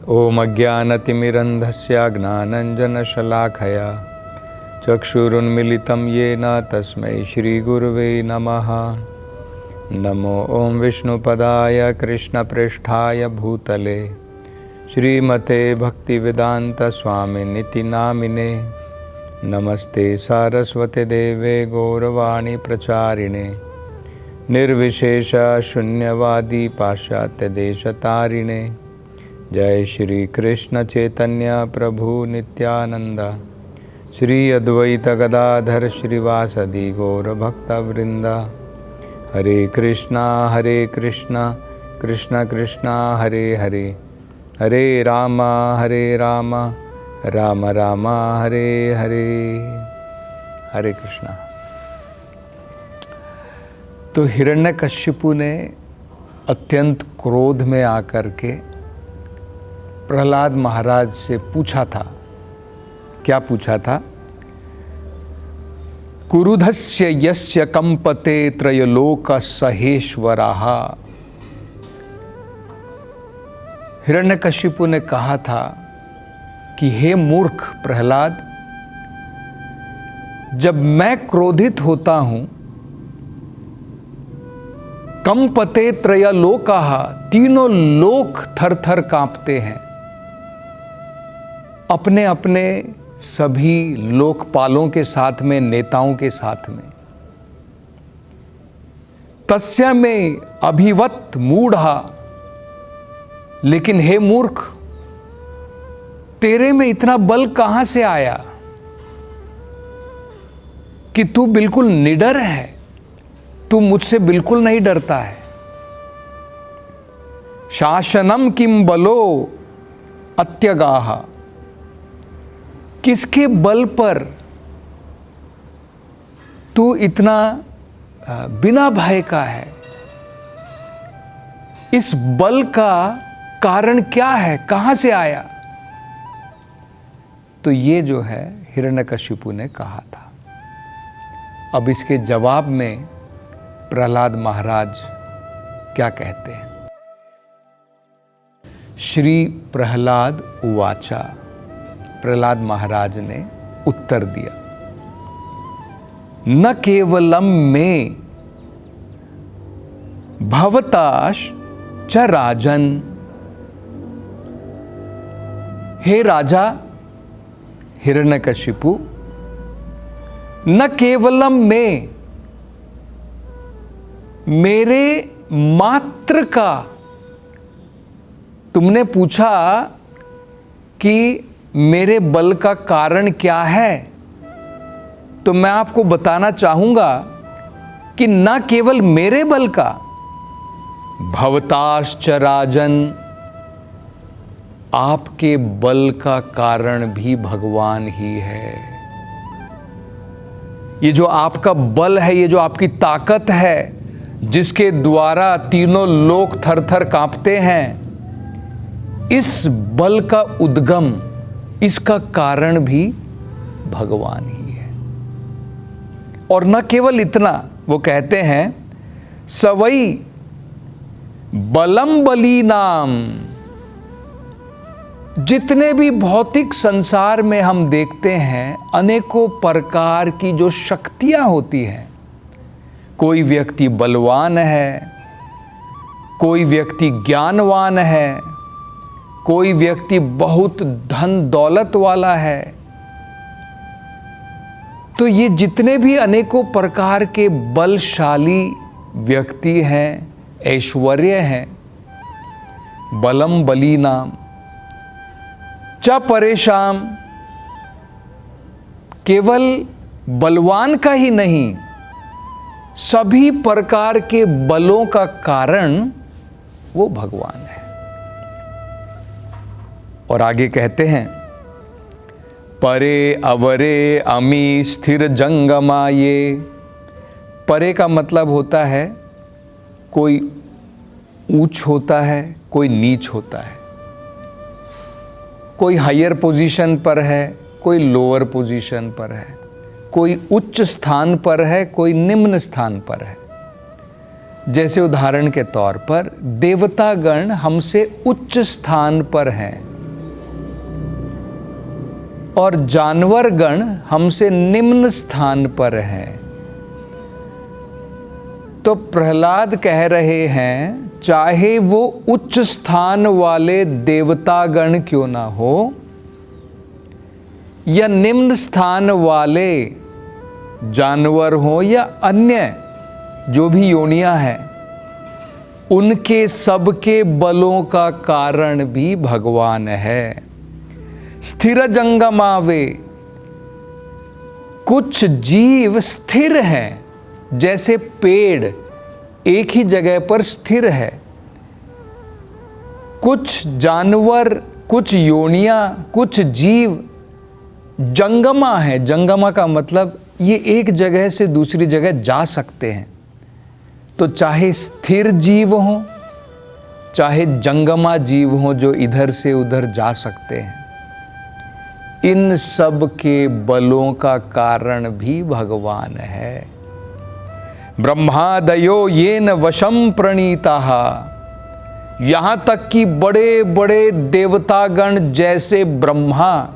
ओम अज्ञानतिमिरन्धस्य ज्ञानाञ्जनशलाखया चक्षुरुन्मिलितं येन तस्मै श्रीगुरुवे नमः। नमो ओं विष्णुपदाय कृष्णप्रेष्ठाय भूतले श्रीमते भक्तिवेदान्तस्वामिनिति नामिने। नमस्ते सारस्वते देवे गौरवाणी प्रचारिणे निर्विशेष शून्यवादी पाश्चात्य देशतारिणे। जय श्री कृष्ण चैतन्य प्रभु नित्यानंद श्री अद्वैत गदाधर श्रीवासदि गौर भक्तवृंद। हरे कृष्णा कृष्ण कृष्णा हरे हरे, हरे राम राम राम हरे हरे। हरे कृष्णा। तो हिरण्यकश्यपु ने अत्यंत क्रोध में आकर के प्रहलाद महाराज से पूछा था। क्या पूछा था? कुरुधस्य यस्य कंपते त्रयलोक सहेश्वराः। हिरण्यकश्यपु ने कहा था कि हे मूर्ख प्रहलाद, जब मैं क्रोधित होता हूं, कंपते त्रयलोकाः, तीनों लोक थर थर कांपते हैं। अपने अपने सभी लोकपालों के साथ में, नेताओं के साथ में। तस्य में अभिवत मूढ़ा, लेकिन हे मूर्ख, तेरे में इतना बल कहां से आया कि तू बिल्कुल निडर है? तू मुझसे बिल्कुल नहीं डरता है। शासनम किम बलो अत्यगाह, किसके बल पर तू इतना बिना भय का है? इस बल का कारण क्या है? कहां से आया? तो ये जो है हिरण्यकशिपु ने कहा था। अब इसके जवाब में प्रहलाद महाराज क्या कहते हैं? श्री प्रहलाद उवाचा, प्रहलाद महाराज ने उत्तर दिया, न केवलम में भवताश च राजन। हे राजा हिरण्यकशिपु, न केवलम में, मेरे मात्र का। तुमने पूछा कि मेरे बल का कारण क्या है, तो मैं आपको बताना चाहूंगा कि न केवल मेरे बल का, भवताश्च राजन, आपके बल का कारण भी भगवान ही है। ये जो आपका बल है, ये जो आपकी ताकत है, जिसके द्वारा तीनों लोक थर थर कांपते हैं, इस बल का उद्गम, इसका कारण भी भगवान ही है। और न केवल इतना, वो कहते हैं सवई बलम बली नाम। जितने भी भौतिक संसार में हम देखते हैं, अनेकों प्रकार की जो शक्तियां होती हैं, कोई व्यक्ति बलवान है, कोई व्यक्ति ज्ञानवान है, कोई व्यक्ति बहुत धन दौलत वाला है। तो ये जितने भी अनेकों प्रकार के बलशाली व्यक्ति हैं, ऐश्वर्य हैं, बलम बली नाम च परेशान, केवल बलवान का ही नहीं, सभी प्रकार के बलों का कारण वो भगवान है। और आगे कहते हैं, परे अवरे अमी स्थिर जंगमाये। परे का मतलब होता है कोई ऊंच होता है, कोई नीच होता है, कोई हायर पोजीशन पर है, कोई लोअर पोजीशन पर है, कोई उच्च स्थान पर है, कोई निम्न स्थान पर है। जैसे उदाहरण के तौर पर देवतागण हमसे उच्च स्थान पर हैं, और जानवर गण हमसे निम्न स्थान पर हैं। तो प्रहलाद कह रहे हैं, चाहे वो उच्च स्थान वाले देवतागण क्यों ना हो या निम्न स्थान वाले जानवर हो या अन्य जो भी योनियां हैं, उनके सबके बलों का कारण भी भगवान है। स्थिर जंगमावे, कुछ जीव स्थिर हैं, जैसे पेड़ एक ही जगह पर स्थिर है। कुछ जानवर, कुछ योनियां, कुछ जीव जंगमा है। जंगमा का मतलब ये एक जगह से दूसरी जगह जा सकते हैं। तो चाहे स्थिर जीव हो, चाहे जंगमा जीव हो जो इधर से उधर जा सकते हैं, इन सब के बलों का कारण भी भगवान है। ब्रह्मादयो येन वशम प्रणीताः, यहां तक कि बड़े बड़े देवतागण जैसे ब्रह्मा,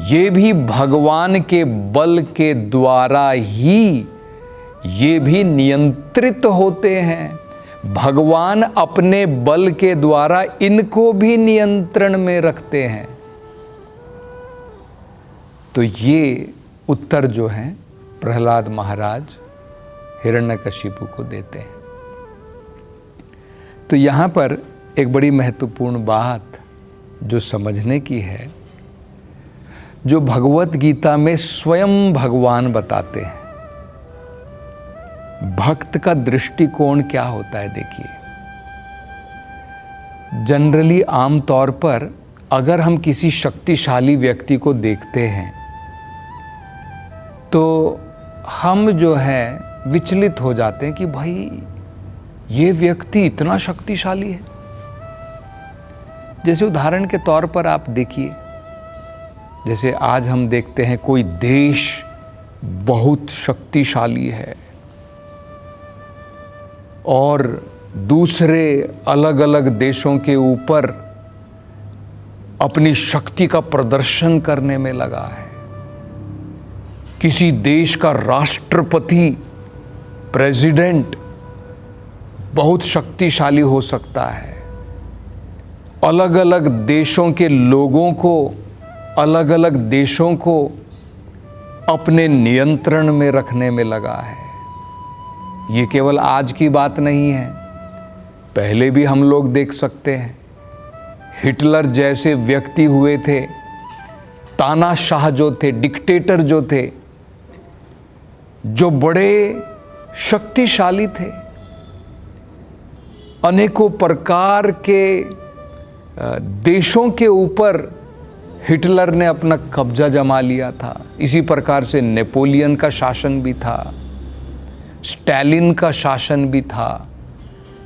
ये भी भगवान के बल के द्वारा ही ये भी नियंत्रित होते हैं। भगवान अपने बल के द्वारा इनको भी नियंत्रण में रखते हैं। तो ये उत्तर जो है प्रहलाद महाराज हिरण्यकशिपु को देते हैं। तो यहाँ पर एक बड़ी महत्वपूर्ण बात जो समझने की है, जो भगवत गीता में स्वयं भगवान बताते हैं, भक्त का दृष्टिकोण क्या होता है। देखिए, जनरली आम तौर पर अगर हम किसी शक्तिशाली व्यक्ति को देखते हैं तो हम जो है विचलित हो जाते हैं कि भाई ये व्यक्ति इतना शक्तिशाली है। जैसे उदाहरण के तौर पर आप देखिए, जैसे आज हम देखते हैं कोई देश बहुत शक्तिशाली है और दूसरे अलग अलग देशों के ऊपर अपनी शक्ति का प्रदर्शन करने में लगा है। किसी देश का राष्ट्रपति, प्रेसिडेंट बहुत शक्तिशाली हो सकता है। अलग अलग देशों के लोगों को, अलग अलग देशों को अपने नियंत्रण में रखने में लगा है। ये केवल आज की बात नहीं है, पहले भी हम लोग देख सकते हैं। हिटलर जैसे व्यक्ति हुए थे, तानाशाह जो थे, डिक्टेटर जो थे, जो बड़े शक्तिशाली थे। अनेकों प्रकार के देशों के ऊपर हिटलर ने अपना कब्जा जमा लिया था। इसी प्रकार से नेपोलियन का शासन भी था, स्टालिन का शासन भी था।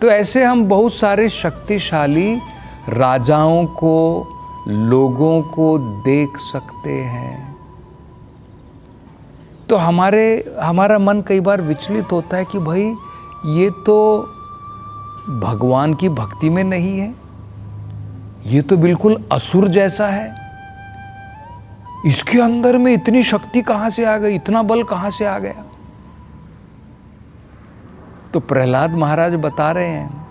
तो ऐसे हम बहुत सारे शक्तिशाली राजाओं को, लोगों को देख सकते हैं। तो हमारा मन कई बार विचलित होता है कि भाई ये तो भगवान की भक्ति में नहीं है, ये तो बिल्कुल असुर जैसा है। इसके अंदर में इतनी शक्ति कहां से आ गई, इतना बल कहां से आ गया। तो प्रहलाद महाराज बता रहे हैं,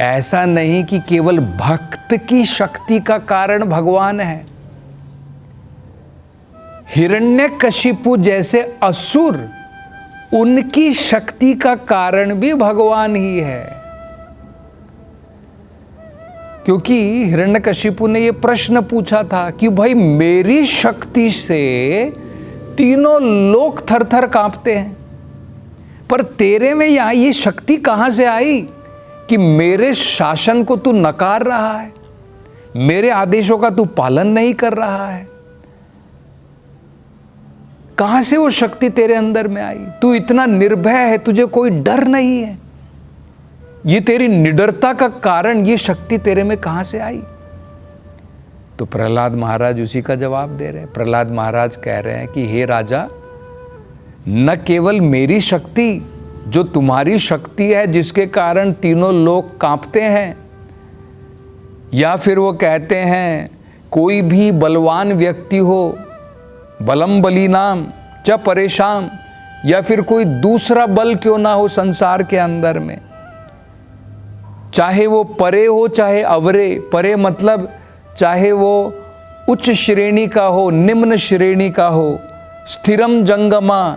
ऐसा नहीं कि केवल भक्त की शक्ति का कारण भगवान है। हिरण्यकशिपु जैसे असुर, उनकी शक्ति का कारण भी भगवान ही है। क्योंकि हिरण्यकशिपु ने यह प्रश्न पूछा था कि भाई मेरी शक्ति से तीनों लोग थर-थर कांपते हैं, पर तेरे में यहां ये शक्ति कहां से आई कि मेरे शासन को तू नकार रहा है, मेरे आदेशों का तू पालन नहीं कर रहा है। कहां से वो शक्ति तेरे अंदर में आई? तू इतना निर्भय है, तुझे कोई डर नहीं है। ये तेरी निडरता का कारण, ये शक्ति तेरे में कहां से आई? तो प्रहलाद महाराज उसी का जवाब दे रहे हैं। प्रहलाद महाराज कह रहे हैं कि हे राजा, न केवल मेरी शक्ति, जो तुम्हारी शक्ति है जिसके कारण तीनों लोग कांपते हैं, या फिर वो कहते हैं कोई भी बलवान व्यक्ति हो, बलम बलीनाम च परेशान, या फिर कोई दूसरा बल क्यों ना हो संसार के अंदर में, चाहे वो परे हो चाहे अवरे, परे मतलब चाहे वो उच्च श्रेणी का हो निम्न श्रेणी का हो, स्थिरम जंगमा,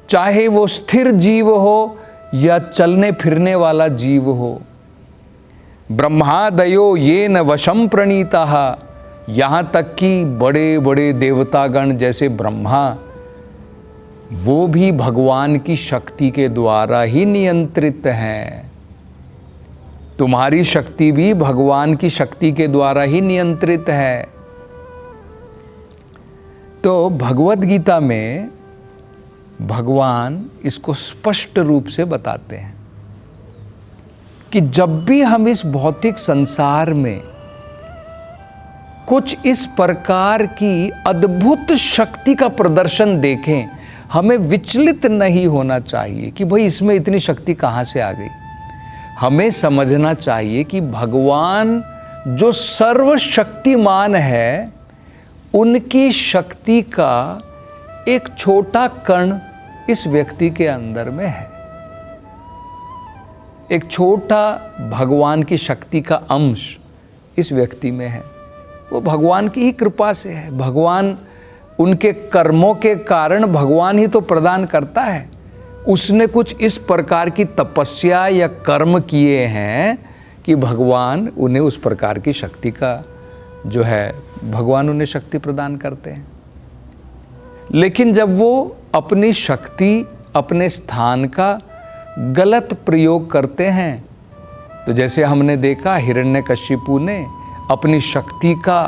चाहे वो स्थिर जीव हो या चलने फिरने वाला जीव हो, ब्रह्मादयो ये न वशम प्रणीता, यहाँ तक कि बड़े बड़े देवतागण जैसे ब्रह्मा, वो भी भगवान की शक्ति के द्वारा ही नियंत्रित हैं। तुम्हारी शक्ति भी भगवान की शक्ति के द्वारा ही नियंत्रित है। तो भगवत गीता में भगवान इसको स्पष्ट रूप से बताते हैं कि जब भी हम इस भौतिक संसार में कुछ इस प्रकार की अद्भुत शक्ति का प्रदर्शन देखें, हमें विचलित नहीं होना चाहिए कि भाई इसमें इतनी शक्ति कहाँ से आ गई। हमें समझना चाहिए कि भगवान जो सर्वशक्तिमान है, उनकी शक्ति का एक छोटा कण इस व्यक्ति के अंदर में है। एक छोटा भगवान की शक्ति का अंश इस व्यक्ति में है। वो भगवान की ही कृपा से है। भगवान उनके कर्मों के कारण भगवान ही तो प्रदान करता है। उसने कुछ इस प्रकार की तपस्या या कर्म किए हैं कि भगवान उन्हें उस प्रकार की शक्ति का जो है भगवान उन्हें शक्ति प्रदान करते हैं। लेकिन जब वो अपनी शक्ति अपने स्थान का गलत प्रयोग करते हैं, तो जैसे हमने देखा हिरण्यकशिपु ने अपनी शक्ति का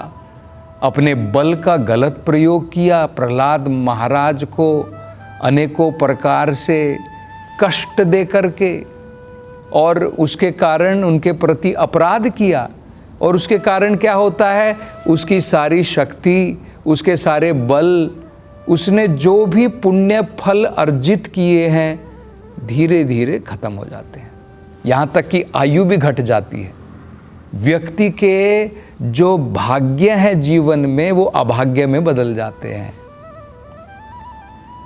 अपने बल का गलत प्रयोग किया, प्रहलाद महाराज को अनेकों प्रकार से कष्ट दे करके, और उसके कारण उनके प्रति अपराध किया। और उसके कारण क्या होता है, उसकी सारी शक्ति, उसके सारे बल, उसने जो भी पुण्य फल अर्जित किए हैं धीरे धीरे खत्म हो जाते हैं। यहाँ तक कि आयु भी घट जाती है। व्यक्ति के जो भाग्य है जीवन में वो अभाग्य में बदल जाते हैं।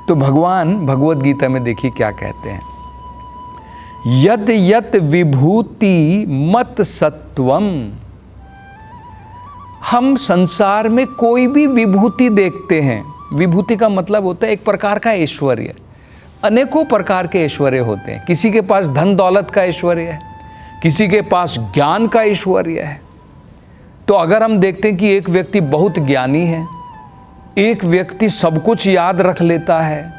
तो भगवान भगवत गीता में देखिए क्या कहते हैं, यद यत विभूति मत सत्वम। हम संसार में कोई भी विभूति देखते हैं, विभूति का मतलब होता है एक प्रकार का ऐश्वर्य। अनेकों प्रकार के ऐश्वर्य होते हैं। किसी के पास धन दौलत का ऐश्वर्य है, किसी के पास ज्ञान का ऐश्वर्य है। तो अगर हम देखते हैं कि एक व्यक्ति बहुत ज्ञानी है, एक व्यक्ति सब कुछ याद रख लेता है,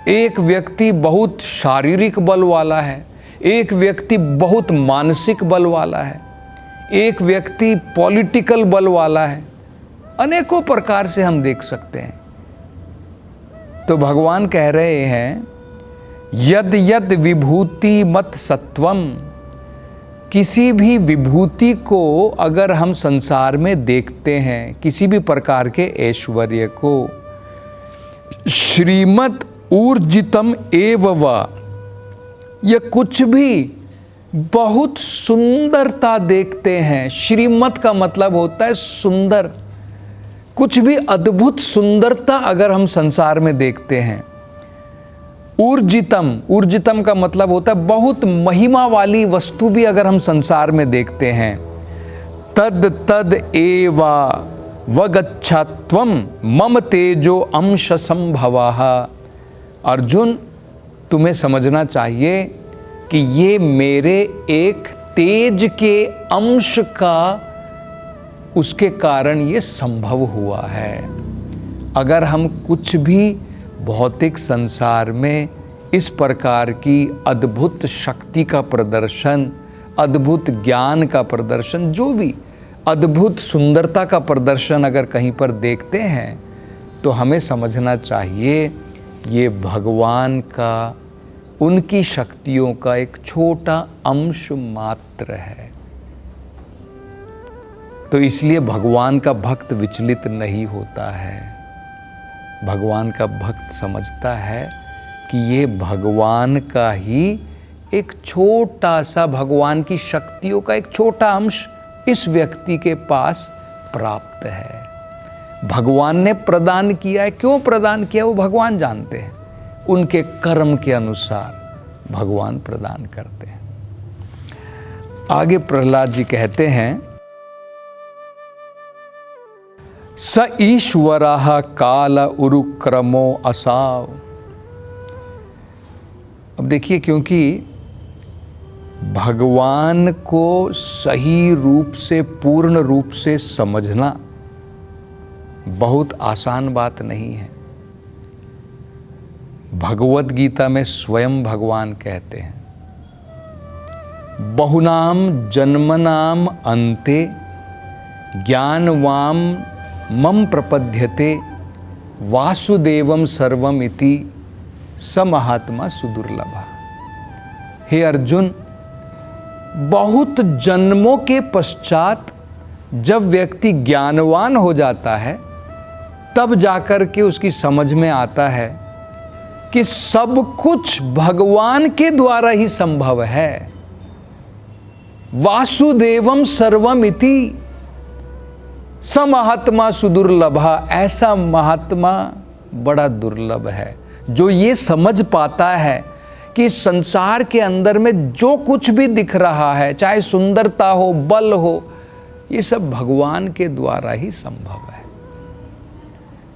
एक व्यक्ति बहुत शारीरिक बल वाला है, एक व्यक्ति बहुत मानसिक बल वाला है, एक व्यक्ति पॉलिटिकल बल वाला है, अनेकों प्रकार से हम देख सकते हैं। तो भगवान कह रहे हैं यद यद विभूति मत सत्वम। किसी भी विभूति को अगर हम संसार में देखते हैं, किसी भी प्रकार के ऐश्वर्य को, श्रीमत ऊर्जितम एव वा, यह कुछ भी बहुत सुंदरता देखते हैं। श्रीमत का मतलब होता है सुंदर। कुछ भी अद्भुत सुंदरता अगर हम संसार में देखते हैं। ऊर्जितम, ऊर्जितम का मतलब होता है बहुत महिमा वाली वस्तु भी अगर हम संसार में देखते हैं, तद तद एवा वगच्छत्वम मम तेजो अंश संभवः। अर्जुन, तुम्हें समझना चाहिए कि ये मेरे एक तेज के अंश का, उसके कारण ये संभव हुआ है। अगर हम कुछ भी भौतिक संसार में इस प्रकार की अद्भुत शक्ति का प्रदर्शन, अद्भुत ज्ञान का प्रदर्शन, जो भी अद्भुत सुंदरता का प्रदर्शन अगर कहीं पर देखते हैं, तो हमें समझना चाहिए ये भगवान का, उनकी शक्तियों का एक छोटा अंश मात्र है। तो इसलिए भगवान का भक्त विचलित नहीं होता है। भगवान का भक्त समझता है कि ये भगवान का ही एक छोटा सा, भगवान की शक्तियों का एक छोटा अंश इस व्यक्ति के पास प्राप्त है। भगवान ने प्रदान किया है, क्यों प्रदान किया वो भगवान जानते हैं, उनके कर्म के अनुसार भगवान प्रदान करते हैं। आगे प्रहलाद जी कहते हैं, स ईश्वरः काल उरुक्रमो असाव। अब देखिए, क्योंकि भगवान को सही रूप से, पूर्ण रूप से समझना बहुत आसान बात नहीं है। भगवत गीता में स्वयं भगवान कहते हैं, बहुनाम जन्मनाम अन्ते ज्ञानवाम मम प्रपद्यते वासुदेवम सर्वम इति स महात्मा सुदुर्लभा। हे अर्जुन, बहुत जन्मों के पश्चात जब व्यक्ति ज्ञानवान हो जाता है, तब जाकर के उसकी समझ में आता है कि सब कुछ भगवान के द्वारा ही संभव है। वासुदेवम सर्वम इति स महात्मा सुदुर्लभा। ऐसा महात्मा बड़ा दुर्लभ है जो ये समझ पाता है कि संसार के अंदर में जो कुछ भी दिख रहा है, चाहे सुंदरता हो, बल हो, ये सब भगवान के द्वारा ही संभव है।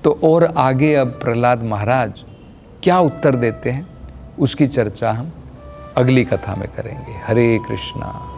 तो और आगे अब प्रहलाद महाराज क्या उत्तर देते हैं, उसकी चर्चा हम अगली कथा में करेंगे। हरे कृष्णा।